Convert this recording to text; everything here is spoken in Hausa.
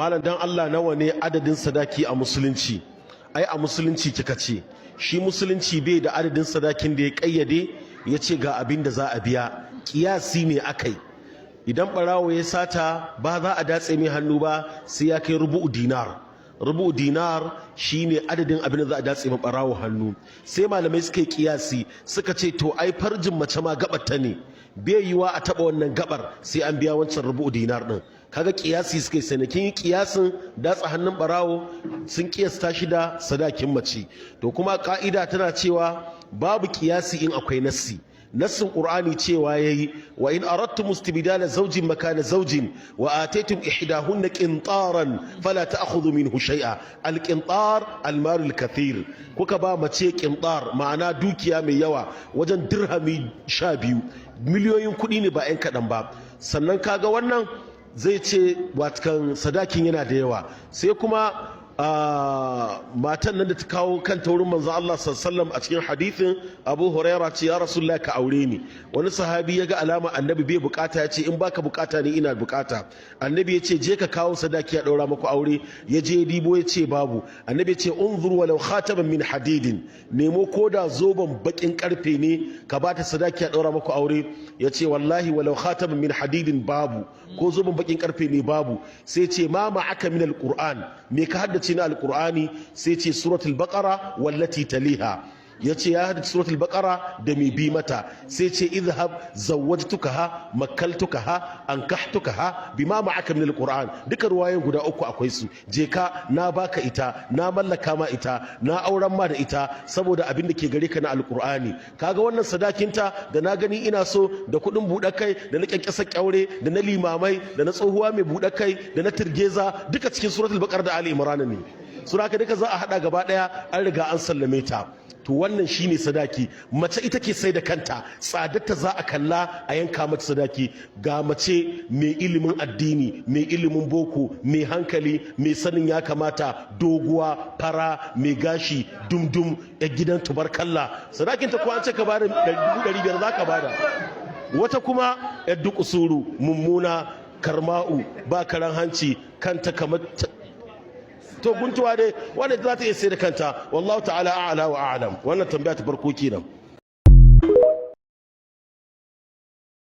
malam dan Allah nawa ne adadin sadaki a musulunci? Ai a musulunci kika ce shi musulunci bai da adadin sadakin da ya kayyade ya ce ga abin da za a biya, kiyasi ne akai. Idan barawo ya sata ba za a datse mai hannu ba sai ya kai rubu'u dinar. Rubu'u dinar shine adadin abin da za a datse mai barawo hannu. Sai malamai suka yi kiyasi suka ce to ai farjin mace ma gabar ta ne, bai yiwa a taba wannan gabar sai an biya wancan rubu'u dinar din. Kaga kiyasi suka yi sanakin yi kiyasin datsa hannun barawo sun kiyasta shi da sadakin mace. To kuma ka'ida tana cewa babu kiyasi in akwai nassi. Nassin Qur'ani cewa yayi wa in aradtum istibdala zawjin makana zawjin wa ataytum ihdahunna qintaran fala ta'khudhu minhu shay'a. Al-qintar al-mal al-kathir. Kuka ba mace qintar ma'ana dukiya mai yawa wajen dirhami 12, miliyoyin kuɗi ne ba 'yan kaɗan ba. Sannan kaga wannan zai ce watakan sadakin yana da yawa. Sai kuma matan nan da ta kawo kanta wurin manzo Allah sallallahu a cikin hadithin Abu Huraira ce ya Rasulullah ka aure ni. Wani sahabi ya ga alama annabi bai bukata ya ce in baka bukata ni ina bukata. Annabi ya ce je ka kawo sadaki ya daura maku aure. Ya je dibo ya ce babu. Annabi ya ce unzur walau khataman min hadidin, nemo koda zoban bakin karfe ne ka bata sadaki ya daura maku aure. Ya ce wallahi walau khataman min hadidin babu, ko zoban bakin karfe ne babu. Sai ce ma ma'aka min alquran, me ka haddace na alqur'ani? Sai ce suratul baqara wallati taliha. yace ya haddace suratul baqara da mai bi mata. Sai ce idhhab zawwajtukaha makkaltukaha ankahtukaha bima ma'aka min alquran. Duka ruwayoyin guda uku akwai su. Je ka na baka ita, na mallaka ma ita, na auren ma da ita saboda abin da ke gare ka na alqur'ani. Kaga wannan sadakinta da na gani ina so, da kuɗin buɗe kai, da na kyankyasa kyaure, da na limamai, da na tsohuwa mai buɗe kai, da na tirgeza, duka cikin suratul baqara da ali imran ne. Sura ka duka za a hada gaba daya, an riga an sallame ta. To wannan shine sadaki. Mace ita ke sai da kanta, tsadarta za a kalla a yanka mata sadaki. Ga mace mai ilimin addini, mai ilimin boko, mai hankali, mai sanin ya kamata, doguwa, fara, mai gashi, dumdum, ya gidan tubarkalla. Sadakinta ko an ce ka bada 500 za ka bada. Wata kuma ya duk usuru, mummuna, karma'u, ba karan hanci, kanta kamar to guntuwa dai wanda za ta iya sai da kanta. Wallahu ta'ala a'la wa a'lam. Wannan tambaya ta farko kenan.